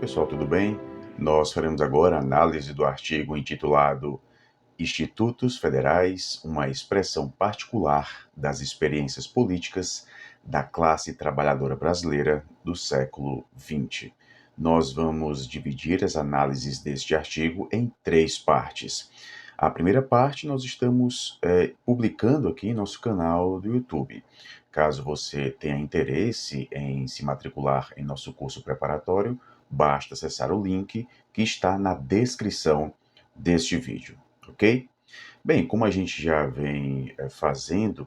pessoal, tudo bem? Nós faremos agora a análise do artigo intitulado Institutos Federais, uma expressão particular das experiências políticas da classe trabalhadora brasileira do século XX. Nós vamos dividir as análises deste artigo em três partes. A primeira parte nós estamos publicando aqui em nosso canal do YouTube. Caso você tenha interesse em se matricular em nosso curso preparatório, basta acessar o link que está na descrição deste vídeo, ok? Bem, como a gente já vem fazendo,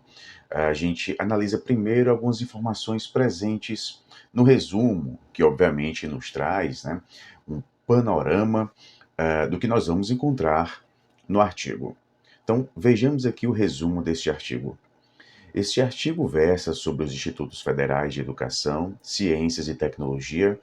a gente analisa primeiro algumas informações presentes no resumo, que obviamente nos traz, né, um panorama do que nós vamos encontrar no artigo. Então, vejamos aqui o resumo deste artigo. Este artigo versa sobre os Institutos Federais de Educação, Ciências e Tecnologia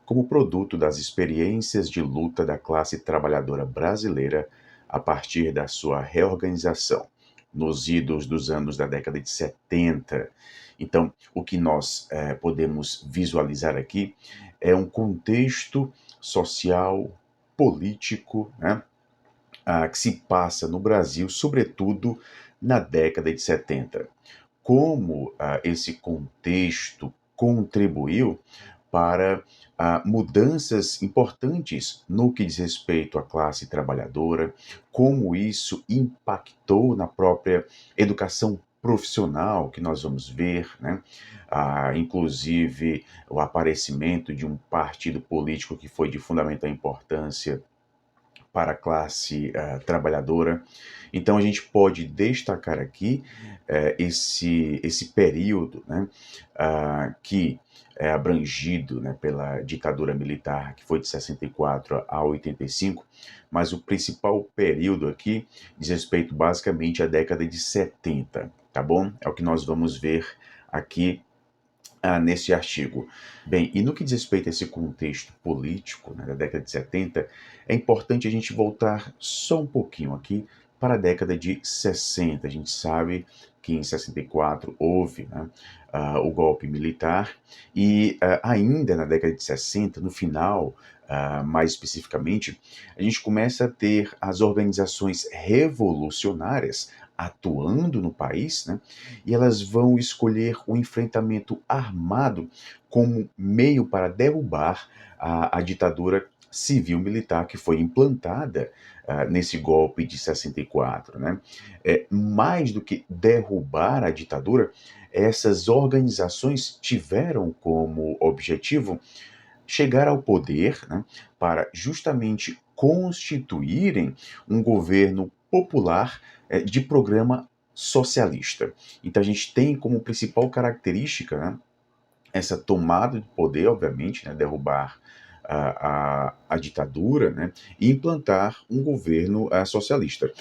como produto das experiências de luta da classe trabalhadora brasileira a partir da sua reorganização, nos idos dos anos da década de 70. Então, o que nós podemos visualizar aqui é um contexto social, político, né, que se passa no Brasil, sobretudo na década de 70. Como esse contexto contribuiu para mudanças importantes no que diz respeito à classe trabalhadora, como isso impactou na própria educação profissional que nós vamos ver, né? Inclusive o aparecimento de um partido político que foi de fundamental importância para a classe trabalhadora. Então a gente pode destacar aqui esse período, né, que é abrangido, né, pela ditadura militar, que foi de 64 a 85, mas o principal período aqui diz respeito basicamente à década de 70, tá bom? É o que nós vamos ver aqui nesse artigo. Bem, e no que diz respeito a esse contexto político, né, da década de 70, é importante a gente voltar só um pouquinho aqui para a década de 60. A gente sabe que em 64 houve, né, o golpe militar e ainda na década de 60, no final, mais especificamente, a gente começa a ter as organizações revolucionárias atuando no país, né, e elas vão escolher o enfrentamento armado como meio para derrubar a ditadura civil-militar que foi implantada nesse golpe de 64. Né? Mais do que derrubar a ditadura, essas organizações tiveram como objetivo chegar ao poder, né, para justamente constituírem um governo popular de programa socialista. Então a gente tem como principal característica, né, essa tomada de poder, obviamente, né, derrubar a ditadura, né, e implantar um governo socialista.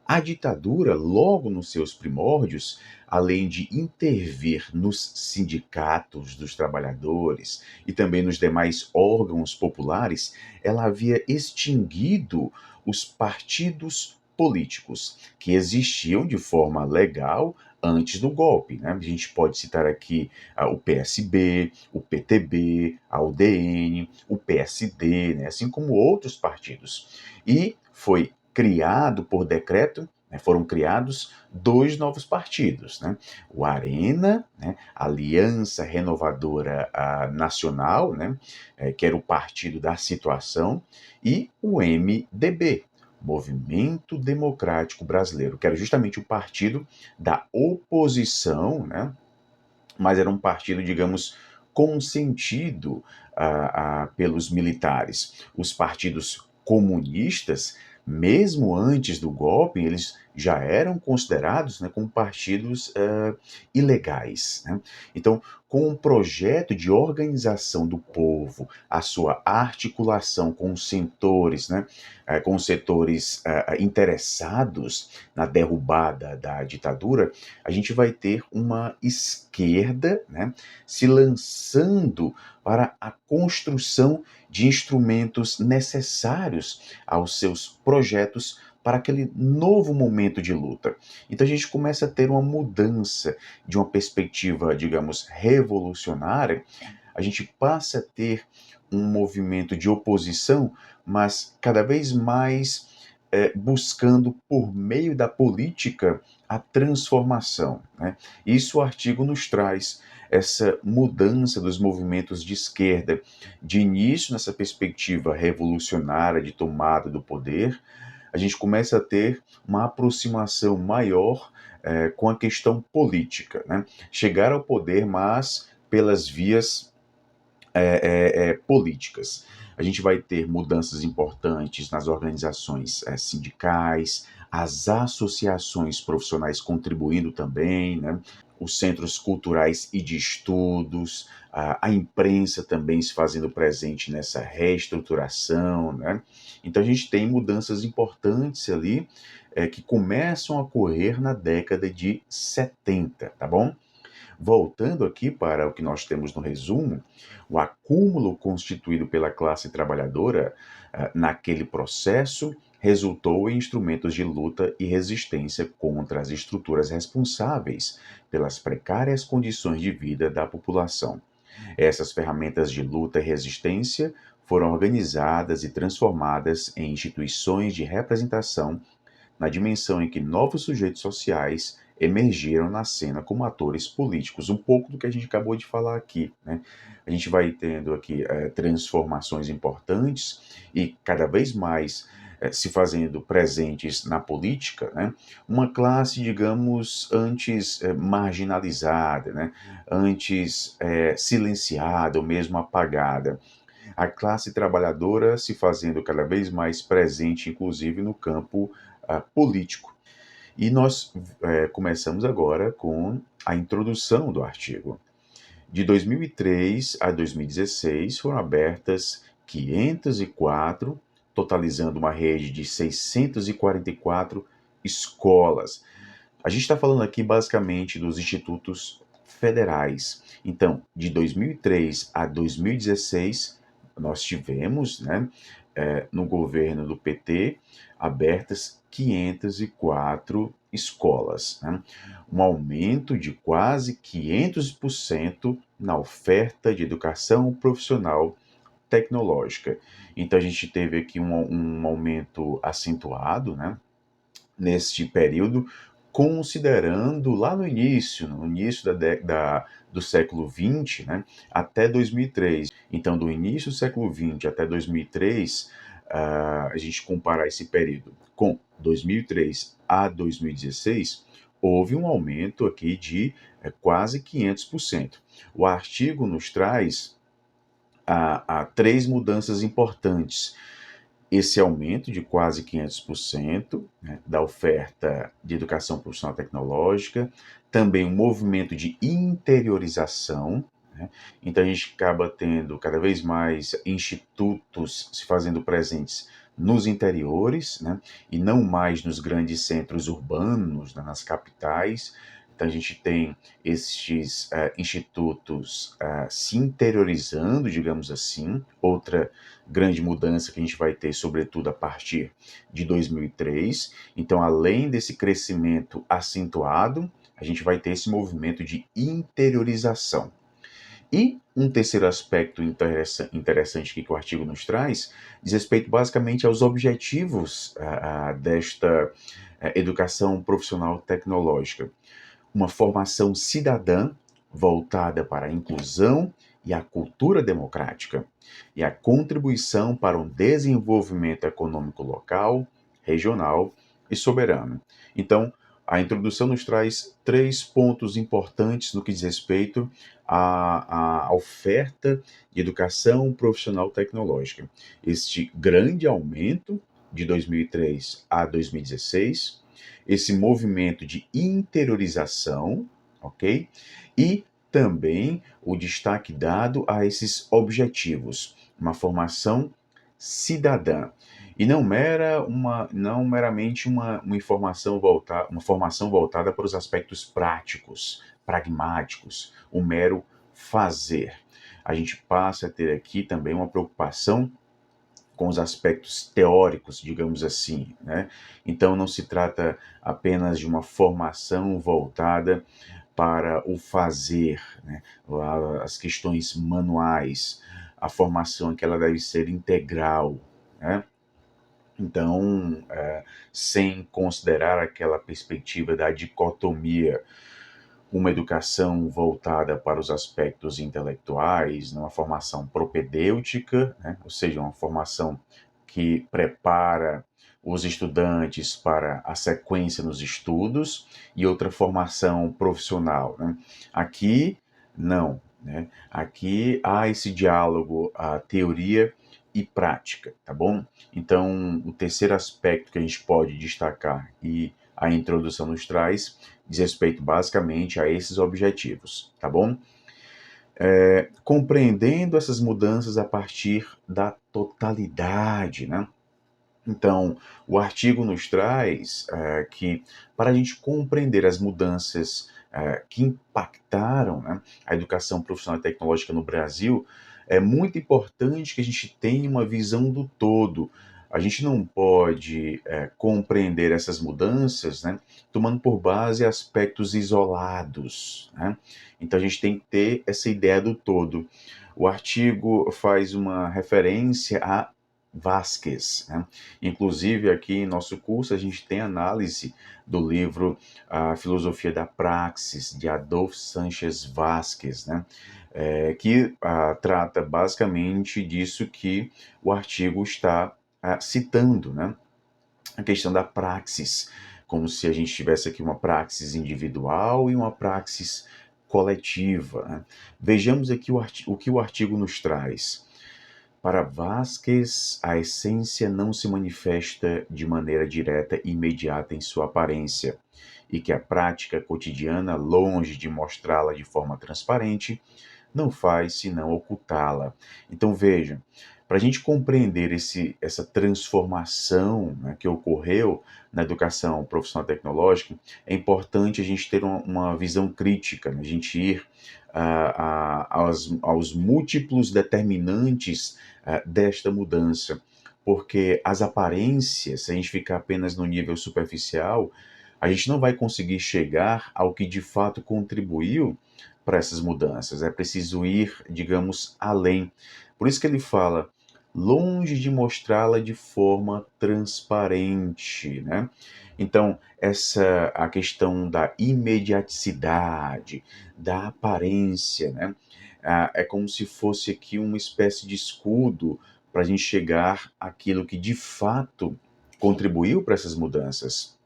A ditadura, logo nos seus primórdios, além de intervir nos sindicatos dos trabalhadores e também nos demais órgãos populares, ela havia extinguido os partidos políticos que existiam de forma legal antes do golpe, né? A gente pode citar aqui o PSB, o PTB, a UDN, o PSD, né? Assim como outros partidos. E foi criado por decreto, né, foram criados dois novos partidos, né? O Arena, né, Aliança Renovadora Nacional, né, que era o partido da situação, e o MDB, Movimento Democrático Brasileiro, que era justamente o partido da oposição, né, mas era um partido, digamos, consentido pelos militares. Os partidos comunistas, mesmo antes do golpe, eles já eram considerados, né, como partidos ilegais. Né? Então, com um projeto de organização do povo, a sua articulação com os setores, né, com os setores interessados na derrubada da ditadura, a gente vai ter uma esquerda, né, se lançando para a construção de instrumentos necessários aos seus projetos para aquele novo momento de luta. Então a gente começa a ter uma mudança de uma perspectiva, digamos, revolucionária a gente passa a ter um movimento de oposição, mas cada vez mais buscando, por meio da política, a transformação, né? Isso o artigo nos traz, essa mudança dos movimentos de esquerda, de início nessa perspectiva revolucionária de tomada do poder, a gente começa a ter uma aproximação maior com a questão política, né? Chegar ao poder, mas pelas vias políticas. A gente vai ter mudanças importantes nas organizações sindicais, as associações profissionais contribuindo também, né? Os centros culturais e de estudos, a imprensa também se fazendo presente nessa reestruturação, né? Então a gente tem mudanças importantes ali que começam a ocorrer na década de 70, tá bom? Voltando aqui para o que nós temos no resumo, o acúmulo constituído pela classe trabalhadora naquele processo resultou em instrumentos de luta e resistência contra as estruturas responsáveis pelas precárias condições de vida da população. Essas ferramentas de luta e resistência foram organizadas e transformadas em instituições de representação na dimensão em que novos sujeitos sociais emergiram na cena como atores políticos, um pouco do que a gente acabou de falar aqui, né? A gente vai tendo aqui transformações importantes e cada vez mais se fazendo presentes na política, né? Uma classe, digamos, antes marginalizada, né? Antes silenciada ou mesmo apagada. A classe trabalhadora se fazendo cada vez mais presente, inclusive no campo político. E nós começamos agora com a introdução do artigo. De 2003 a 2016 foram abertas 504, totalizando uma rede de 644 escolas. A gente está falando aqui basicamente dos institutos federais. Então, de 2003 a 2016, nós tivemos, né, no governo do PT, abertas 504 escolas, né? Um aumento de quase 500% na oferta de educação profissional tecnológica. Então, a gente teve aqui um aumento acentuado, né, neste período, considerando lá no início do século XX, né, até 2003. Então, do início do século XX até 2003, a gente comparar esse período com 2003 a 2016, houve um aumento aqui de quase 500%. O artigo nos traz três mudanças importantes: esse aumento de quase 500%, né, da oferta de educação profissional tecnológica, também um movimento de interiorização, né? Então a gente acaba tendo cada vez mais institutos se fazendo presentes nos interiores, né, e não mais nos grandes centros urbanos, né, nas capitais. Então a gente tem estes institutos se interiorizando, digamos assim. Outra grande mudança que a gente vai ter, sobretudo a partir de 2003. Então, além desse crescimento acentuado, a gente vai ter esse movimento de interiorização. E um terceiro aspecto interessante que o artigo nos traz diz respeito basicamente aos objetivos desta educação profissional tecnológica. Uma formação cidadã voltada para a inclusão e a cultura democrática, e a contribuição para um desenvolvimento econômico local, regional e soberano. Então, a introdução nos traz três pontos importantes no que diz respeito à oferta de educação profissional tecnológica. Este grande aumento de 2003 a 2016, esse movimento de interiorização, ok? E também o destaque dado a esses objetivos, uma formação cidadã. E não meramente uma formação voltada para os aspectos práticos, pragmáticos, o mero fazer. A gente passa a ter aqui também uma preocupação com os aspectos teóricos, digamos assim, né? Então não se trata apenas de uma formação voltada para o fazer, né? As questões manuais, a formação que ela deve ser integral, né? Então, sem considerar aquela perspectiva da dicotomia, uma educação voltada para os aspectos intelectuais, né, uma formação propedêutica, né, ou seja, uma formação que prepara os estudantes para a sequência nos estudos, e outra formação profissional, né? Aqui, não. Né? Aqui há esse diálogo, a teoria e prática, tá bom? Então, o terceiro aspecto que a gente pode destacar e a introdução nos traz diz respeito basicamente a esses objetivos, tá bom? Compreendendo essas mudanças a partir da totalidade, né? Então, o artigo nos traz que, para a gente compreender as mudanças que impactaram, né, a educação profissional e tecnológica no Brasil, é muito importante que a gente tenha uma visão do todo. A gente não pode compreender essas mudanças, né, tomando por base aspectos isolados. Né? Então, a gente tem que ter essa ideia do todo. O artigo faz uma referência a Vasquez, né? Inclusive, aqui em nosso curso, a gente tem análise do livro A Filosofia da Praxis, de Adolfo Sánchez Vasquez, né? Que trata basicamente disso que o artigo está citando, né? A questão da praxis, como se a gente tivesse aqui uma praxis individual e uma praxis coletiva. Né? Vejamos aqui o que o artigo nos traz. Para Vasquez, a essência não se manifesta de maneira direta e imediata em sua aparência, e que a prática cotidiana, longe de mostrá-la de forma transparente, não faz senão ocultá-la. Então vejam, para a gente compreender essa transformação, né, que ocorreu na educação profissional tecnológica, é importante a gente ter uma visão crítica, né, a gente ir aos múltiplos determinantes desta mudança, porque as aparências, se a gente ficar apenas no nível superficial, a gente não vai conseguir chegar ao que de fato contribuiu para essas mudanças. É preciso ir, digamos, além. Por isso que ele fala, longe de mostrá-la de forma transparente, né? Então, a questão da imediaticidade, da aparência, né? É como se fosse aqui uma espécie de escudo para a gente chegar àquilo que de fato contribuiu para essas mudanças.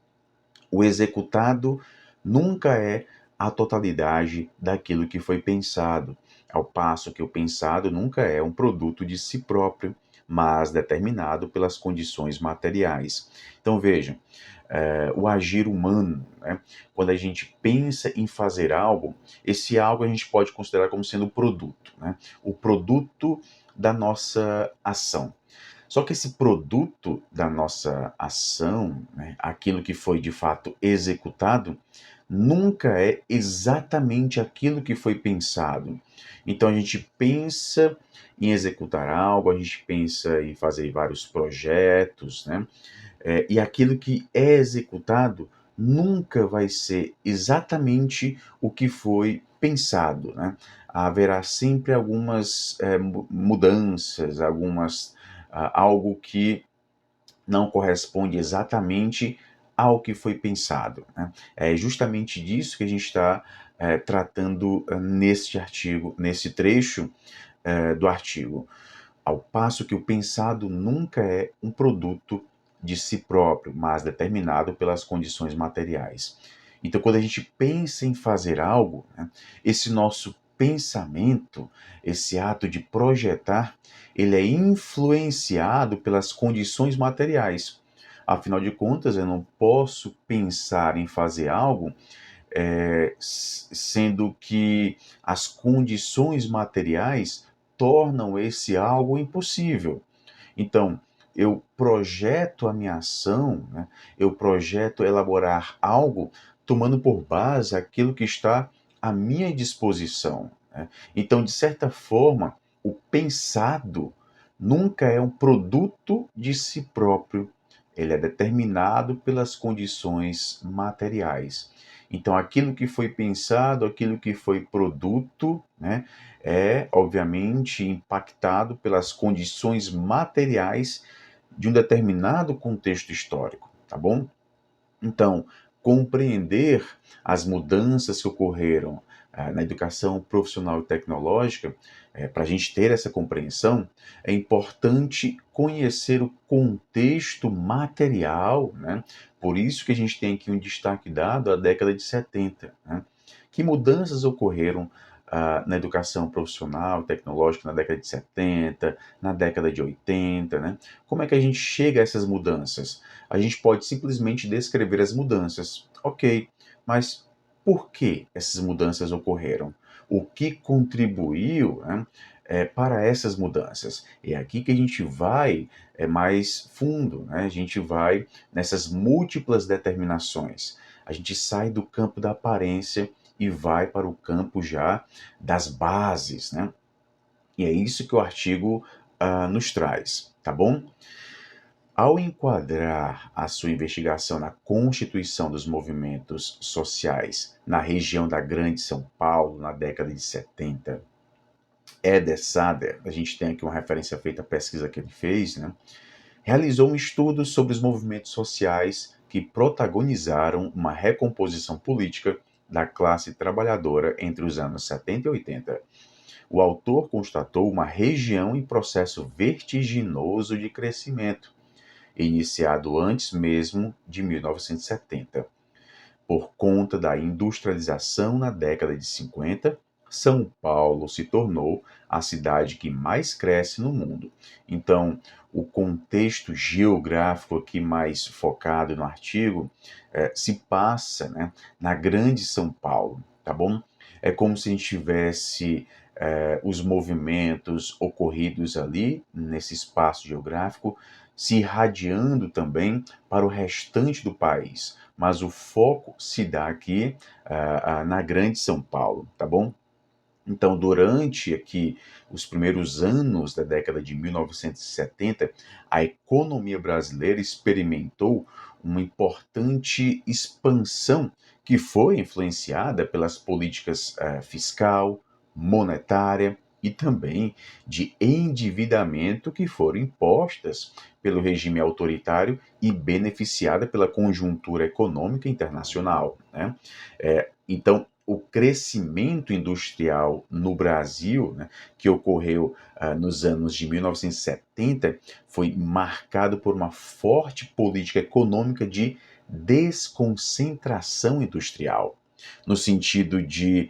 O executado nunca é a totalidade daquilo que foi pensado, ao passo que o pensado nunca é um produto de si próprio, mas determinado pelas condições materiais. Então vejam, o agir humano, né? Quando a gente pensa em fazer algo, esse algo a gente pode considerar como sendo o produto, né? O produto da nossa ação. Só que esse produto da nossa ação, né, aquilo que foi de fato executado, nunca é exatamente aquilo que foi pensado. Então a gente pensa em executar algo, a gente pensa em fazer vários projetos, né? E aquilo que é executado nunca vai ser exatamente o que foi pensado, né? Haverá sempre algumas mudanças, algo que não corresponde exatamente ao que foi pensado. Né? É justamente disso que a gente está tratando neste artigo, nesse trecho do artigo. Ao passo que o pensado nunca é um produto de si próprio, mas determinado pelas condições materiais. Então, quando a gente pensa em fazer algo, né, esse nosso pensamento, esse ato de projetar, ele é influenciado pelas condições materiais. Afinal de contas, eu não posso pensar em fazer algo sendo que as condições materiais tornam esse algo impossível. Então, eu projeto a minha ação, né? Eu projeto elaborar algo tomando por base aquilo que está à minha disposição. Né? Então, de certa forma, o pensado nunca é um produto de si próprio, ele é determinado pelas condições materiais. Então, aquilo que foi pensado, aquilo que foi produto, né, é obviamente impactado pelas condições materiais de um determinado contexto histórico, tá bom? Então, compreender as mudanças que ocorreram na educação profissional e tecnológica, para a gente ter essa compreensão, é importante conhecer o contexto material, né? Por isso que a gente tem aqui um destaque dado à década de 70, né? Que mudanças ocorreram na educação profissional e tecnológica na década de 70, na década de 80, né? Como é que a gente chega a essas mudanças? A gente pode simplesmente descrever as mudanças. Ok, mas por que essas mudanças ocorreram? O que contribuiu, né, para essas mudanças? É aqui que a gente vai mais fundo, né? A gente vai nessas múltiplas determinações. A gente sai do campo da aparência e vai para o campo já das bases, né? E é isso que o artigo nos traz, tá bom? Ao enquadrar a sua investigação na constituição dos movimentos sociais na região da Grande São Paulo, na década de 70, Eder Sader, a gente tem aqui uma referência feita à pesquisa que ele fez, né, realizou um estudo sobre os movimentos sociais que protagonizaram uma recomposição política da classe trabalhadora entre os anos 70 e 80. O autor constatou uma região em processo vertiginoso de crescimento, iniciado antes mesmo de 1970. Por conta da industrialização na década de 50, São Paulo se tornou a cidade que mais cresce no mundo. Então, o contexto geográfico aqui mais focado no artigo se passa, né, na Grande São Paulo, tá bom? É como se a gente tivesse os movimentos ocorridos ali, nesse espaço geográfico, se irradiando também para o restante do país. Mas o foco se dá aqui na Grande São Paulo, tá bom? Então, durante aqui os primeiros anos da década de 1970, a economia brasileira experimentou uma importante expansão que foi influenciada pelas políticas fiscal, monetária e também de endividamento que foram impostas pelo regime autoritário e beneficiada pela conjuntura econômica internacional, né? Então, o crescimento industrial no Brasil, né, que ocorreu nos anos de 1970, foi marcado por uma forte política econômica de desconcentração industrial, no sentido de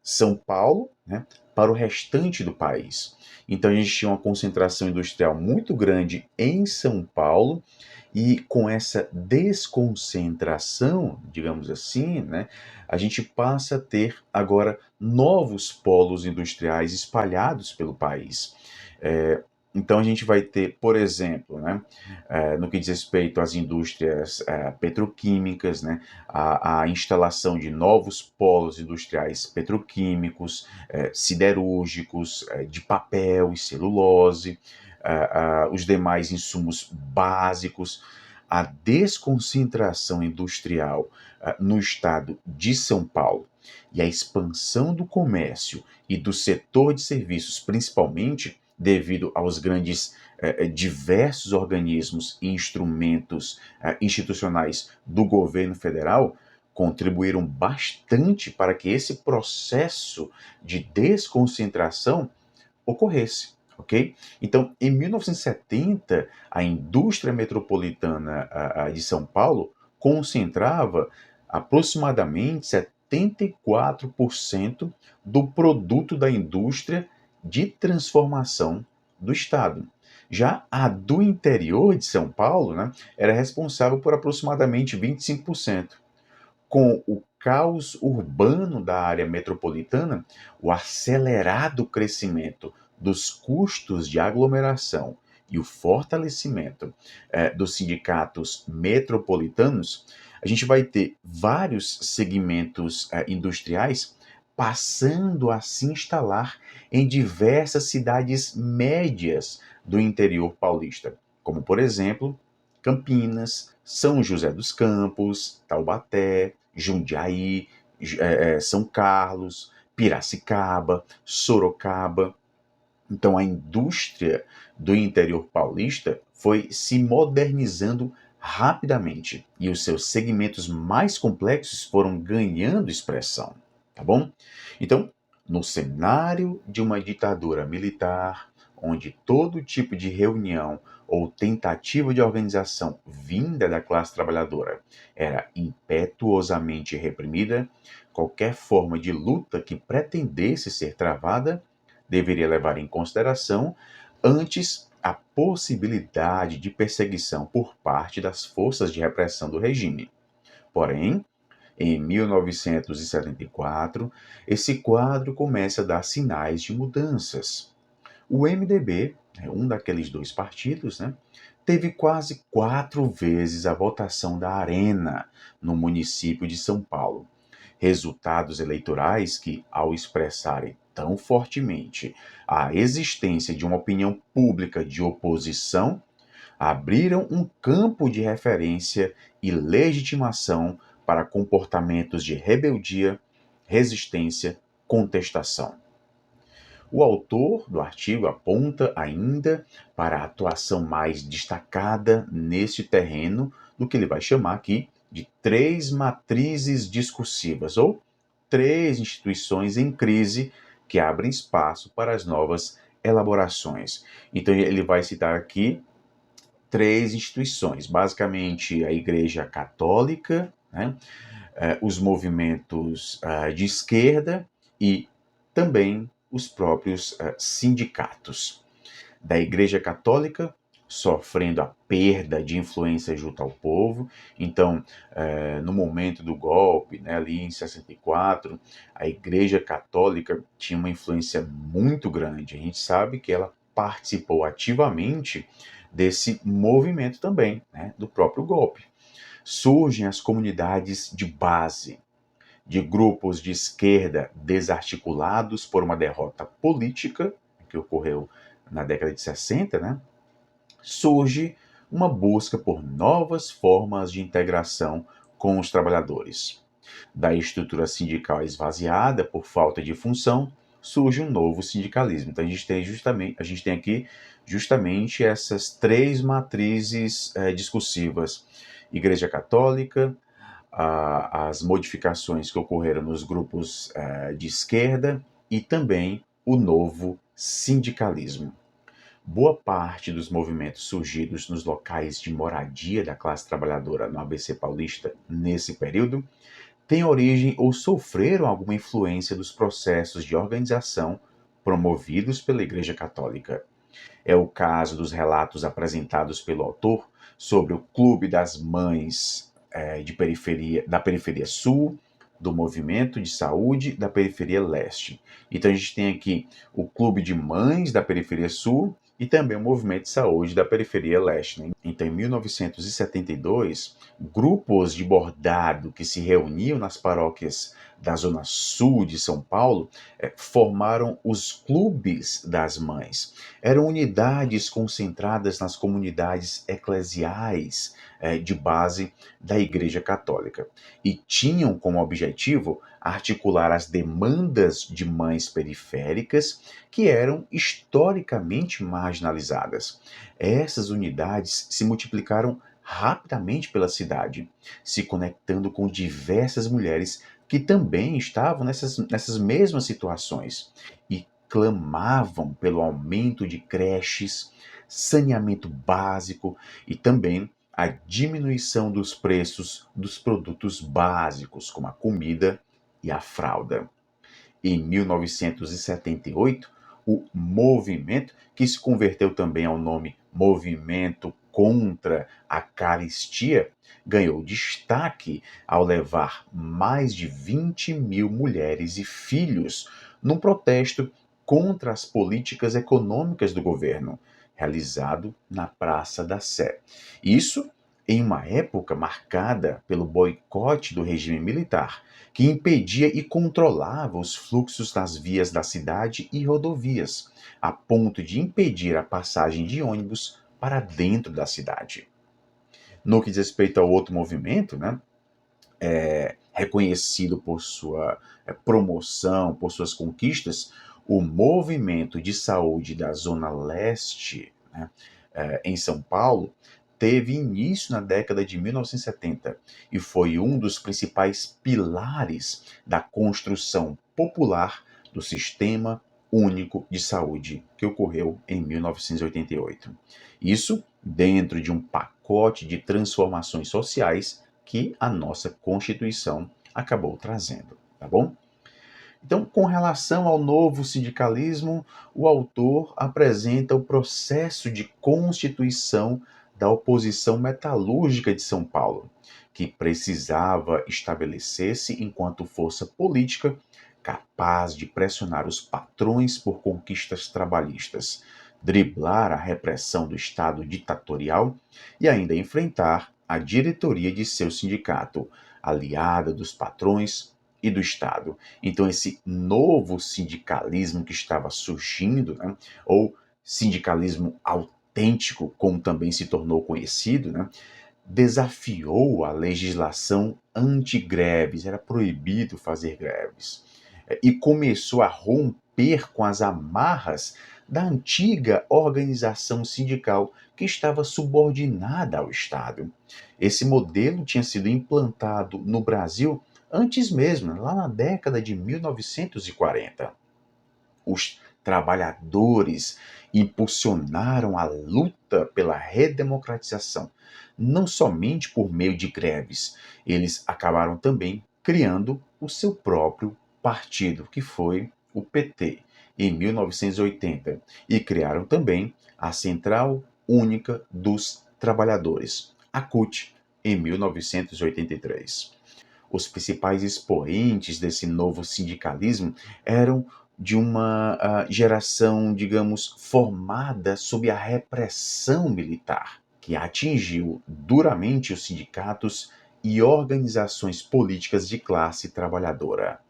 São Paulo, né, para o restante do país. Então a gente tinha uma concentração industrial muito grande em São Paulo e com essa desconcentração, digamos assim, né, a gente passa a ter agora novos polos industriais espalhados pelo país. Então a gente vai ter, por exemplo, né, no que diz respeito às indústrias petroquímicas, né, a instalação de novos polos industriais petroquímicos, siderúrgicos, de papel e celulose, os demais insumos básicos, a desconcentração industrial no estado de São Paulo e a expansão do comércio e do setor de serviços, principalmente devido aos grandes diversos organismos e instrumentos institucionais do governo federal, contribuíram bastante para que esse processo de desconcentração ocorresse. Ok? Então, em 1970, a indústria metropolitana de São Paulo concentrava aproximadamente 74% do produto da indústria de transformação do Estado. Já a do interior de São Paulo, né, era responsável por aproximadamente 25%. Com o caos urbano da área metropolitana, o acelerado crescimento dos custos de aglomeração e o fortalecimento dos sindicatos metropolitanos, a gente vai ter vários segmentos industriais passando a se instalar em diversas cidades médias do interior paulista, como, por exemplo, Campinas, São José dos Campos, Taubaté, Jundiaí, São Carlos, Piracicaba, Sorocaba. Então, a indústria do interior paulista foi se modernizando rapidamente e os seus segmentos mais complexos foram ganhando expressão, tá bom? Então, no cenário de uma ditadura militar, onde todo tipo de reunião ou tentativa de organização vinda da classe trabalhadora era impetuosamente reprimida, qualquer forma de luta que pretendesse ser travada deveria levar em consideração antes a possibilidade de perseguição por parte das forças de repressão do regime. Porém, em 1974, esse quadro começa a dar sinais de mudanças. O MDB, um daqueles dois partidos, teve quase 4 vezes a votação da Arena no município de São Paulo. Resultados eleitorais que, ao expressarem tão fortemente a existência de uma opinião pública de oposição, abriram um campo de referência e legitimação para comportamentos de rebeldia, resistência, contestação. O autor do artigo aponta ainda para a atuação mais destacada neste terreno do que ele vai chamar aqui de 3 matrizes discursivas, ou 3 instituições em crise que abrem espaço para as novas elaborações. Então ele vai citar aqui 3 instituições, basicamente a Igreja Católica, os movimentos de esquerda e também os próprios sindicatos. Da Igreja Católica, sofrendo a perda de influência junto ao povo. Então, no momento do golpe, ali em 64, a Igreja Católica tinha uma influência muito grande. A gente sabe que ela participou ativamente desse movimento também, do próprio golpe. Surgem as comunidades de base, de grupos de esquerda desarticulados por uma derrota política, que ocorreu na década de 60, surge uma busca por novas formas de integração com os trabalhadores. Da estrutura sindical esvaziada por falta de função, surge um novo sindicalismo. Então a gente tem aqui justamente essas 3 matrizes discursivas: Igreja Católica, as modificações que ocorreram nos grupos de esquerda e também o novo sindicalismo. Boa parte dos movimentos surgidos nos locais de moradia da classe trabalhadora no ABC paulista nesse período têm origem ou sofreram alguma influência dos processos de organização promovidos pela Igreja Católica. É o caso dos relatos apresentados pelo autor sobre o Clube das Mães da Periferia Sul, do Movimento de Saúde da Periferia Leste. Então a gente tem aqui o Clube de Mães da Periferia Sul e também o Movimento de Saúde da Periferia Leste. Então, em 1972, grupos de bordado que se reuniam nas paróquias da Zona Sul de São Paulo formaram os Clubes das Mães. Eram unidades concentradas nas comunidades eclesiais de base da Igreja Católica e tinham como objetivo articular as demandas de mães periféricas que eram historicamente marginalizadas. Essas unidades se multiplicaram rapidamente pela cidade, se conectando com diversas mulheres que também estavam nessas mesmas situações e clamavam pelo aumento de creches, saneamento básico e também a diminuição dos preços dos produtos básicos, como a comida e a fralda. Em 1978, o movimento, que se converteu também ao nome Movimento contra a Caristia, ganhou destaque ao levar mais de 20 mil mulheres e filhos num protesto contra as políticas econômicas do governo, realizado na Praça da Sé. Isso em uma época marcada pelo boicote do regime militar, que impedia e controlava os fluxos nas vias da cidade e rodovias, a ponto de impedir a passagem de ônibus para dentro da cidade. No que diz respeito ao outro movimento, né, reconhecido por sua promoção, por suas conquistas, o movimento de saúde da Zona Leste, né, em São Paulo, teve início na década de 1970 e foi um dos principais pilares da construção popular do Sistema Único de Saúde, que ocorreu em 1988. Isso dentro de um pacote de transformações sociais que a nossa Constituição acabou trazendo, tá bom? Então, com relação ao novo sindicalismo, o autor apresenta o processo de constituição da oposição metalúrgica de São Paulo, que precisava estabelecer-se enquanto força política capaz de pressionar os patrões por conquistas trabalhistas, driblar a repressão do Estado ditatorial e ainda enfrentar a diretoria de seu sindicato, aliada dos patrões e do Estado. Então, esse novo sindicalismo que estava surgindo, né, ou sindicalismo autêntico, como também se tornou conhecido, né, desafiou a legislação anti-greves, era proibido fazer greves, e começou a romper com as amarras da antiga organização sindical que estava subordinada ao Estado. Esse modelo tinha sido implantado no Brasil antes mesmo, lá na década de 1940. Os trabalhadores impulsionaram a luta pela redemocratização, não somente por meio de greves, eles acabaram também criando o seu próprio partido, que foi o PT, em 1980, e criaram também a Central Única dos Trabalhadores, a CUT, em 1983. Os principais expoentes desse novo sindicalismo eram de uma geração, digamos, formada sob a repressão militar, que atingiu duramente os sindicatos e organizações políticas de classe trabalhadora.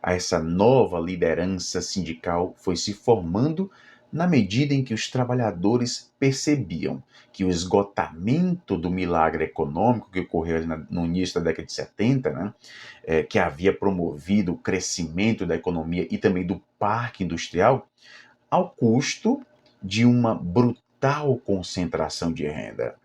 Essa nova liderança sindical foi se formando na medida em que os trabalhadores percebiam que o esgotamento do milagre econômico que ocorreu no início da década de 70, né, que havia promovido o crescimento da economia e também do parque industrial, ao custo de uma brutal concentração de renda.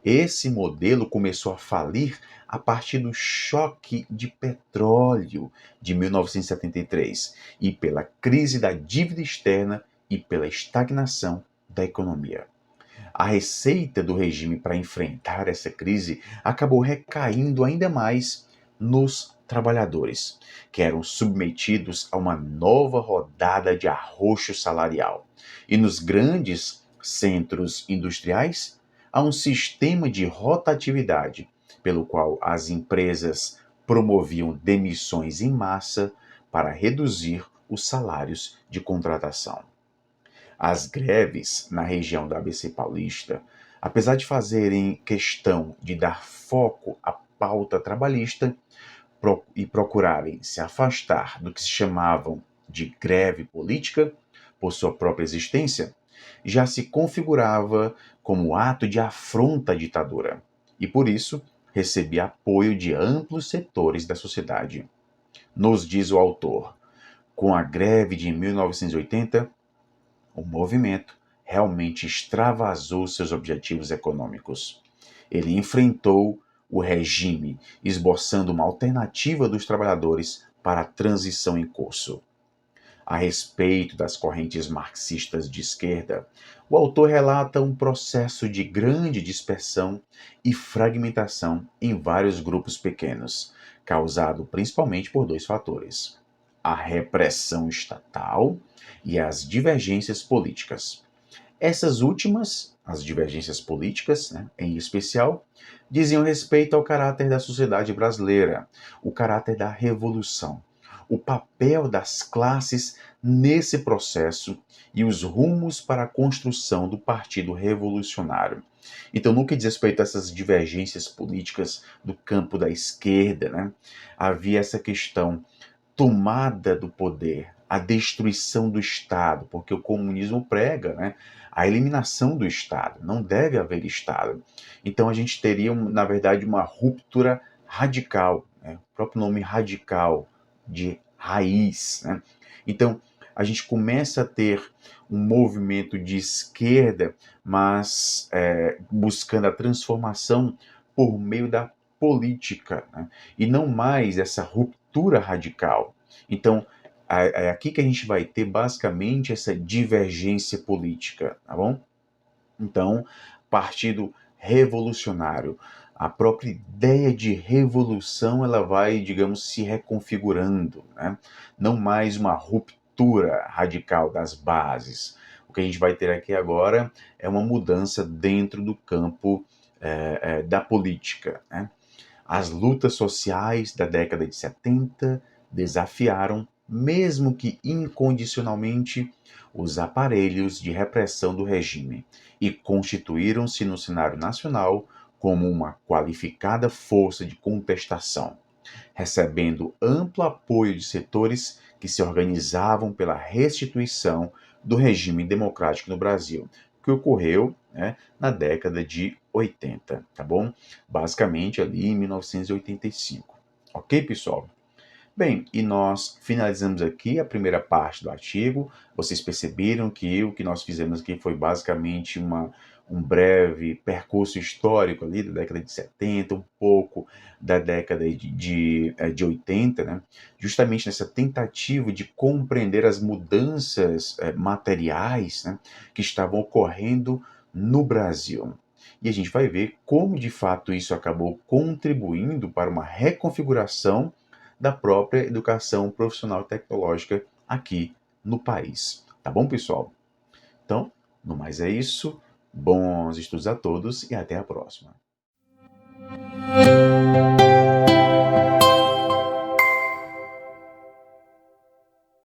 Esse modelo começou a falir a partir do choque de petróleo de 1973 e pela crise da dívida externa e pela estagnação da economia. A receita do regime para enfrentar essa crise acabou recaindo ainda mais nos trabalhadores, que eram submetidos a uma nova rodada de arroxo salarial. E nos grandes centros industriais, há um sistema de rotatividade, pelo qual as empresas promoviam demissões em massa para reduzir os salários de contratação. As greves na região da ABC Paulista, apesar de fazerem questão de dar foco à pauta trabalhista e procurarem se afastar do que se chamavam de greve política por sua própria existência, já se configurava como ato de afronta à ditadura e, por isso, recebia apoio de amplos setores da sociedade. Nos diz o autor, com a greve de 1980, o movimento realmente extravasou seus objetivos econômicos. Ele enfrentou o regime, esboçando uma alternativa dos trabalhadores para a transição em curso. A respeito das correntes marxistas de esquerda, o autor relata um processo de grande dispersão e fragmentação em vários grupos pequenos, causado principalmente por dois fatores: a repressão estatal e as divergências políticas. Essas últimas, as divergências políticas, né, em especial, diziam respeito ao caráter da sociedade brasileira, o caráter da revolução, o papel das classes nesse processo e os rumos para a construção do Partido Revolucionário. Então, no que diz respeito a essas divergências políticas do campo da esquerda, né, havia essa questão: tomada do poder a destruição do Estado, porque o comunismo prega, né, a eliminação do Estado, não deve haver Estado. Então a gente teria, na verdade, uma ruptura radical, né, o próprio nome radical, de raiz, né? Então a gente começa a ter um movimento de esquerda, mas buscando a transformação por meio da política, né? E não mais essa ruptura radical. Então, é aqui que a gente vai ter basicamente essa divergência política, tá bom? Então, Partido Revolucionário, a própria ideia de revolução, ela vai, digamos, se reconfigurando, né? Não mais uma ruptura radical das bases. O que a gente vai ter aqui agora é uma mudança dentro do campo da política, né? As lutas sociais da década de 70 desafiaram, mesmo que incondicionalmente, os aparelhos de repressão do regime e constituíram-se no cenário nacional como uma qualificada força de contestação, recebendo amplo apoio de setores que se organizavam pela restituição do regime democrático no Brasil, que ocorreu, né, na década de 80, tá bom? Basicamente ali em 1985. Ok, pessoal? Bem, e nós finalizamos aqui a primeira parte do artigo. Vocês perceberam que o que nós fizemos aqui foi basicamente um breve percurso histórico ali da década de 70, um pouco da década de 80, né? Justamente nessa tentativa de compreender as mudanças materiais, né, que estavam ocorrendo no Brasil. E a gente vai ver como de fato isso acabou contribuindo para uma reconfiguração da própria educação profissional tecnológica aqui no país. Tá bom, pessoal? Então, no mais é isso. Bons estudos a todos e até a próxima.